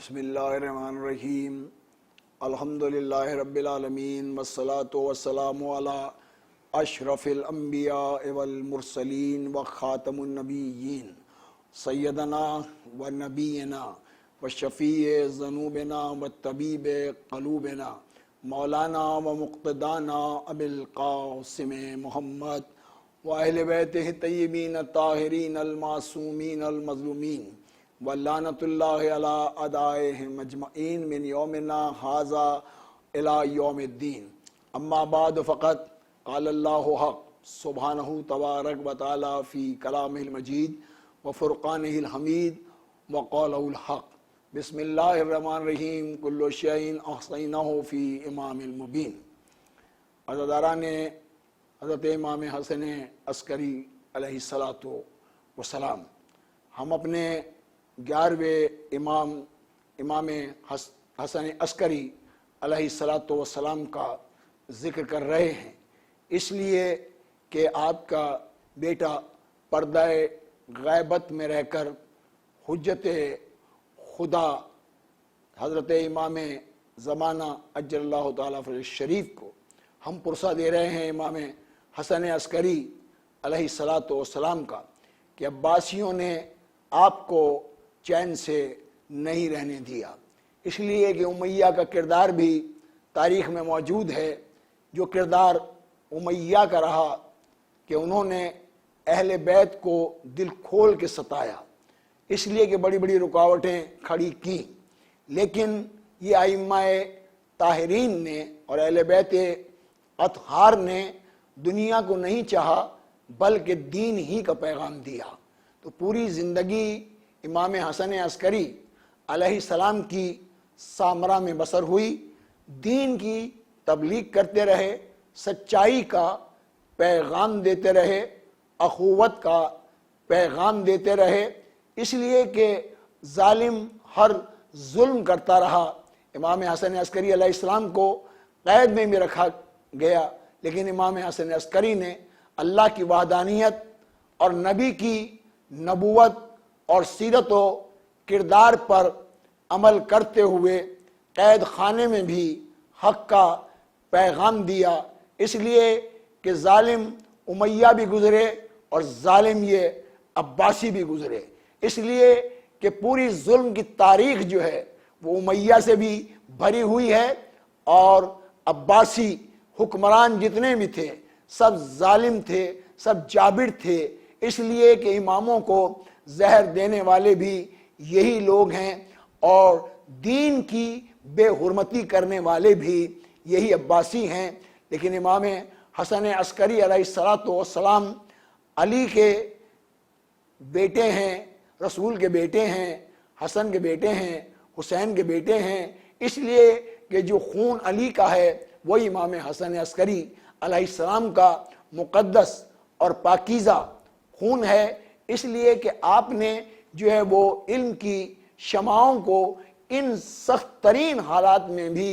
بسم اللہ الرحمن الرحیم الحمدللہ رب العالمین والصلاة والسلام علی اشرف الانبیاء والمرسلین وخاتم النبیین سیدنا و نبینا و شفیع ذنوبنا و طبیب قلوبنا مولانا و مقتدانا ابی القاسم محمد و اہل بیتہ الطیبین الطاہرین المعصومین المظلومین وَلَّعْنَةُ اللَّهِ عَلَىٰ أَعْدَائِهِمْ أَجْمَعِينَ مِنْ يَوْمِنَا هَٰذَا إِلَىٰ يَوْمِ الدِّينِ اما بعد فقط قال اللہ حق سبحانہ تبارک و تعالی فی کلامہ المجید وفرقانہ الحمید وقولہ الحق بسم اللہ الرحمن الرحیم کل شیء احصیناہ فی امام المبین۔ عزاداران حضرت امام حسن عسکری علیہ السلام، ہم اپنے 11ویں امام حسن عسکری علیہ السلام کا ذکر کر رہے ہیں، اس لیے کہ آپ کا بیٹا پردہ غیبت میں رہ کر حجت خدا حضرت امام زمانہ عجل اللہ تعالیٰ فرج شریف کو ہم پرسہ دے رہے ہیں امام حسن عسکری علیہ السلام کا کہ عباسیوں نے آپ کو چین سے نہیں رہنے دیا، اس لیے کہ امیہ کا کردار بھی تاریخ میں موجود ہے، جو کردار امیہ کا رہا کہ انہوں نے اہل بیت کو دل کھول کے ستایا، اس لیے کہ بڑی بڑی رکاوٹیں کھڑی کیں، لیکن یہ ائمہ طاہرین نے اور اہل بیت اطہار نے دنیا کو نہیں چاہا بلکہ دین ہی کا پیغام دیا۔ تو پوری زندگی امام حسن عسکری علیہ السلام کی سامرا میں بسر ہوئی، دین کی تبلیغ کرتے رہے، سچائی کا پیغام دیتے رہے، اخوت کا پیغام دیتے رہے، اس لیے کہ ظالم ہر ظلم کرتا رہا۔ امام حسن عسکری علیہ السلام کو قید میں بھی رکھا گیا، لیکن امام حسن عسکری نے اللہ کی وحدانیت اور نبی کی نبوت اور سیرت و کردار پر عمل کرتے ہوئے قید خانے میں بھی حق کا پیغام دیا، اس لیے کہ ظالم امیہ بھی گزرے اور ظالم یہ عباسی بھی گزرے، اس لیے کہ پوری ظلم کی تاریخ جو ہے وہ امیہ سے بھی بھری ہوئی ہے، اور عباسی حکمران جتنے بھی تھے سب ظالم تھے، سب جابر تھے، اس لیے کہ اماموں کو زہر دینے والے بھی یہی لوگ ہیں، اور دین کی بے حرمتی کرنے والے بھی یہی عباسی ہیں۔ لیکن امام حسن عسکری علیہ السلام علی کے بیٹے ہیں، رسول کے بیٹے ہیں، حسن کے بیٹے ہیں، حسین کے بیٹے ہیں، اس لیے کہ جو خون علی کا ہے وہی امام حسن عسکری علیہ السلام کا مقدس اور پاکیزہ خون ہے، اس لیے کہ آپ نے جو ہے وہ علم کی شمعوں کو ان سخت ترین حالات میں بھی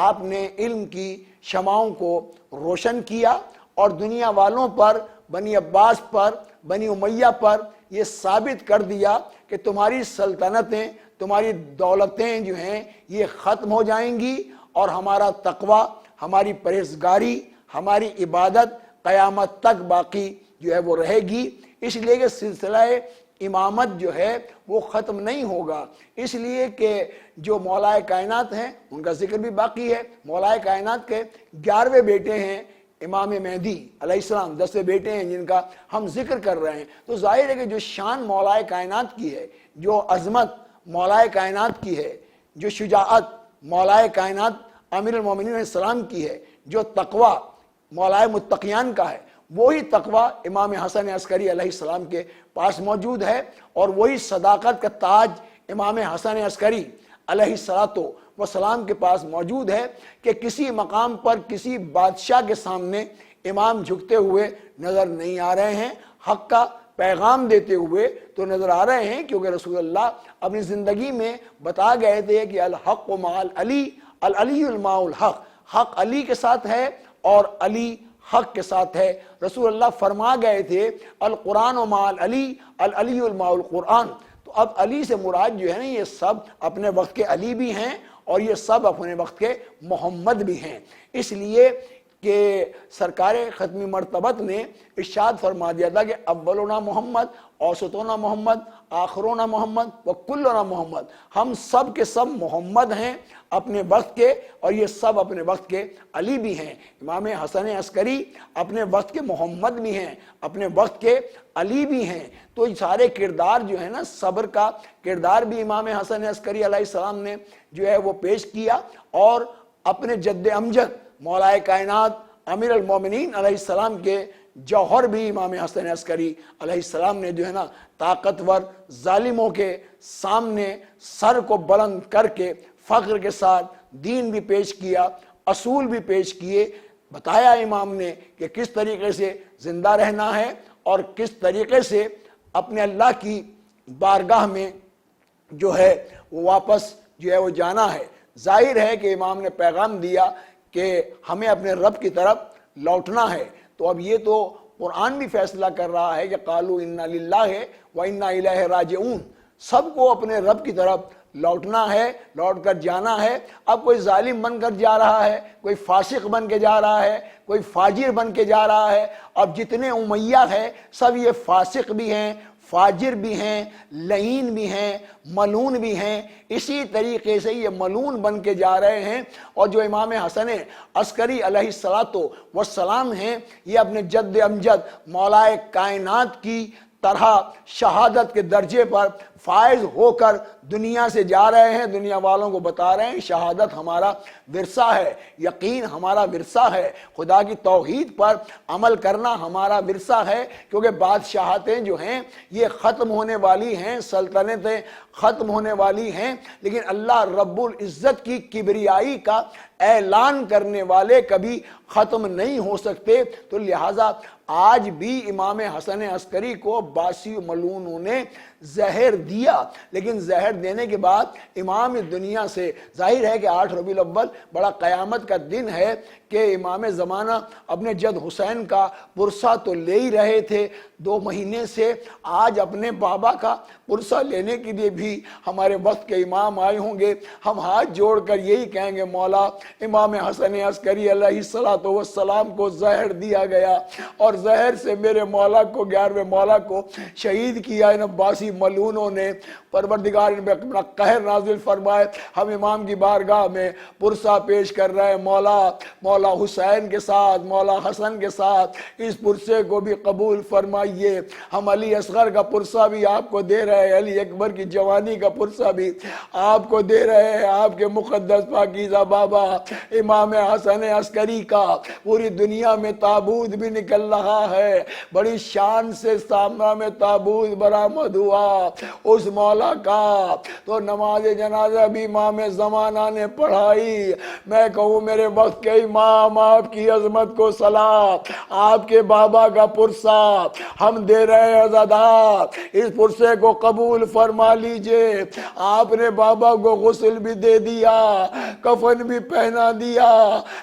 آپ نے علم کی شمعوں کو روشن کیا، اور دنیا والوں پر، بنی عباس پر، بنی امیہ پر یہ ثابت کر دیا کہ تمہاری سلطنتیں، تمہاری دولتیں جو ہیں یہ ختم ہو جائیں گی، اور ہمارا تقوی، ہماری پرہیزگاری، ہماری عبادت قیامت تک باقی جو ہے وہ رہے گی، اس لیے کہ سلسلہ امامت جو ہے وہ ختم نہیں ہوگا، اس لیے کہ جو مولا کائنات ہیں ان کا ذکر بھی باقی ہے۔ مولا کائنات کے 11ویں بیٹے ہیں امام مہدی علیہ السلام، 10ویں بیٹے ہیں جن کا ہم ذکر کر رہے ہیں، تو ظاہر ہے کہ جو شان مولا کائنات کی ہے، جو عظمت مولا کائنات کی ہے، جو شجاعت مولا کائنات امیر المومنین علیہ السلام کی ہے، جو تقوی مولا متقیان کا ہے، وہی تقوی امام حسن عسکری علیہ السلام کے پاس موجود ہے، اور وہی صداقت کا تاج امام حسن عسکری علیہ السلام کے پاس موجود ہے کہ کسی مقام پر کسی بادشاہ کے سامنے امام جھکتے ہوئے نظر نہیں آ رہے ہیں، حق کا پیغام دیتے ہوئے تو نظر آ رہے ہیں، کیونکہ رسول اللہ اپنی زندگی میں بتا گئے تھے کہ الحق مع العلی، العلی مع الحق، حق علی کے ساتھ ہے اور علی حق کے ساتھ ہے۔ رسول اللہ فرما گئے تھے القرآن مع العلی، العلی مع القرآن، تو اب علی سے مراد جو ہے نا یہ سب اپنے وقت کے علی بھی ہیں اور یہ سب اپنے وقت کے محمد بھی ہیں، اس لیے کہ سرکار ختمی مرتبت نے ارشاد فرما دیا تھا کہ اولنا محمد، اوسطنا محمد، آخرنا محمد و کلنا محمد، ہم سب کے سب محمد ہیں اپنے وقت کے، اور یہ سب اپنے وقت کے علی بھی ہیں۔ امام حسن عسکری اپنے وقت کے محمد بھی ہیں، اپنے وقت کے علی بھی ہیں۔ تو یہ سارے کردار جو ہے نا، صبر کا کردار بھی امام حسن عسکری علیہ السلام نے جو ہے وہ پیش کیا، اور اپنے جد امجد مولا کائنات امیر المومنین علیہ السلام کے جوہر بھی امام حسن عسکری علیہ السلام نے جو ہے نا طاقتور ظالموں کے سامنے سر کو بلند کر کے فخر کے ساتھ دین بھی پیش کیا، اصول بھی پیش کیے، بتایا امام نے کہ کس طریقے سے زندہ رہنا ہے اور کس طریقے سے اپنے اللہ کی بارگاہ میں جو ہے وہ واپس جو ہے وہ جانا ہے۔ ظاہر ہے کہ امام نے پیغام دیا کہ ہمیں اپنے رب کی طرف لوٹنا ہے، تو اب یہ تو قرآن بھی فیصلہ کر رہا ہے کہ قالوا انا للہ و انا الیہ راجعون، سب کو اپنے رب کی طرف لوٹنا ہے، لوٹ کر جانا ہے۔ اب کوئی ظالم بن کر جا رہا ہے، کوئی فاسق بن کے جا رہا ہے، کوئی فاجر بن کے جا رہا ہے۔ اب جتنے امیہ ہیں سب یہ فاسق بھی ہیں، فاجر بھی ہیں، لعین بھی ہیں، ملعون بھی ہیں، اسی طریقے سے یہ ملعون بن کے جا رہے ہیں۔ اور جو امام حسن عسکری علیہ السلام ہیں، یہ اپنے جد امجد مولا کائنات کی طرح شہادت کے درجے پر فائز ہو کر دنیا سے جا رہے ہیں، دنیا والوں کو بتا رہے ہیں شہادت ہمارا ورثہ ہے، یقین ہمارا ورثہ ہے، خدا کی توحید پر عمل کرنا ہمارا ورثہ ہے، کیونکہ بادشاہتیں جو ہیں یہ ختم ہونے والی ہیں، سلطنتیں ختم ہونے والی ہیں، لیکن اللہ رب العزت کی کبریائی کا اعلان کرنے والے کبھی ختم نہیں ہو سکتے۔ تو لہٰذا آج بھی امام حسن عسکری کو باسی و ملعونوں نے زہر دیا، لیکن زہر دینے کے بعد امام دنیا سے، ظاہر ہے کہ 8 ربیع الاول بڑا قیامت کا دن ہے کہ امام زمانہ اپنے جد حسین کا پرسہ تو لے ہی رہے تھے 2 مہینے سے، آج اپنے بابا کا پرسہ لینے کے لیے بھی ہمارے وقت کے امام آئے ہوں گے۔ ہم ہاتھ جوڑ کر یہی کہیں گے مولا امام حسن عسکری علیہ السلام کو زہر دیا گیا، اور زہر سے میرے مولا کو 11ویں مولا کو شہید کیا ان باسی ملعونوں نے۔ پروردگار نے اپنا قہر نازل فرمائے، ہم امام کی بارگاہ میں پرسہ پیش کر رہے ہیں، مولا حسین کے ساتھ، مولا حسن کے ساتھ اس پرسے کو بھی قبول فرمائیے۔ ہم علی اصغر کا پرسہ بھی آپ کو دے رہے ہیں، علی اکبر کی جوانی کا پرسہ بھی آپ کو دے رہے ہیں، آپ کے مقدس پاکیزہ بابا امام حسن عسکری کا پوری دنیا میں تابوت بھی نکل رہا ہے، بڑی شان سے سامنا میں تابوت برآمد ہوا اس مولا کا۔ تو نماز جنازہ بھی امام زمانہ نے پڑھائی۔ میں کہوں میرے وقت کے امام، آپ کی عظمت کو سلام، آپ کے بابا کا پرسہ ہم دے رہے ہیں عزادار، اس پرسے کو قبول فرما لیجئے۔ آپ نے بابا کو غسل بھی دے دیا، کفن بھی پہنا دیا،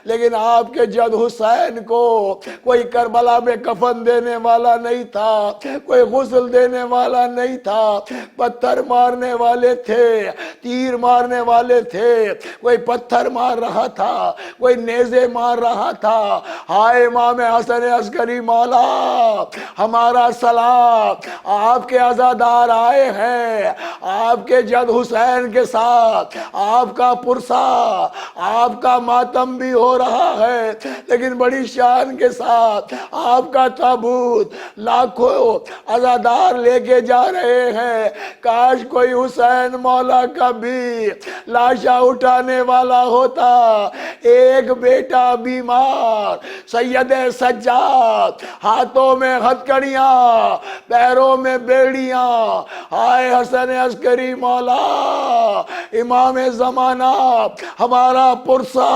لیکن آپ کے جد حسین کو کوئی کربلا میں کفن دینے والا نہیں تھا، کوئی غسل دینے والا نہیں تھا، پتھر مارنے والے تھے، تیر مارنے والے تھے، کوئی پتھر مار رہا تھا، کوئی نیزے مار رہا تھا۔ ہائے امام حسن عسکری مولا ہمارا سلام، آپ کے عزادار آئے ہیں، آپ کے جد حسین کے ساتھ آپ کا پرسہ، آپ کا ماتم بھی ہو رہا ہے، لیکن بڑی شان کے ساتھ آپ کا تابوت لاکھوں عزادار لے کے جا رہے ہیں۔ کاش کوئی حسین مولا کا بھی لاشا اٹھانے والا ہوتا۔ ایک بیٹا بیمار، سید سجاد، ہاتھوں میں ہتھکڑیاں، پیروں میں بیڑیاں، ہائے حسن عسکری مولا امام زمانہ ہمارا پرسہ۔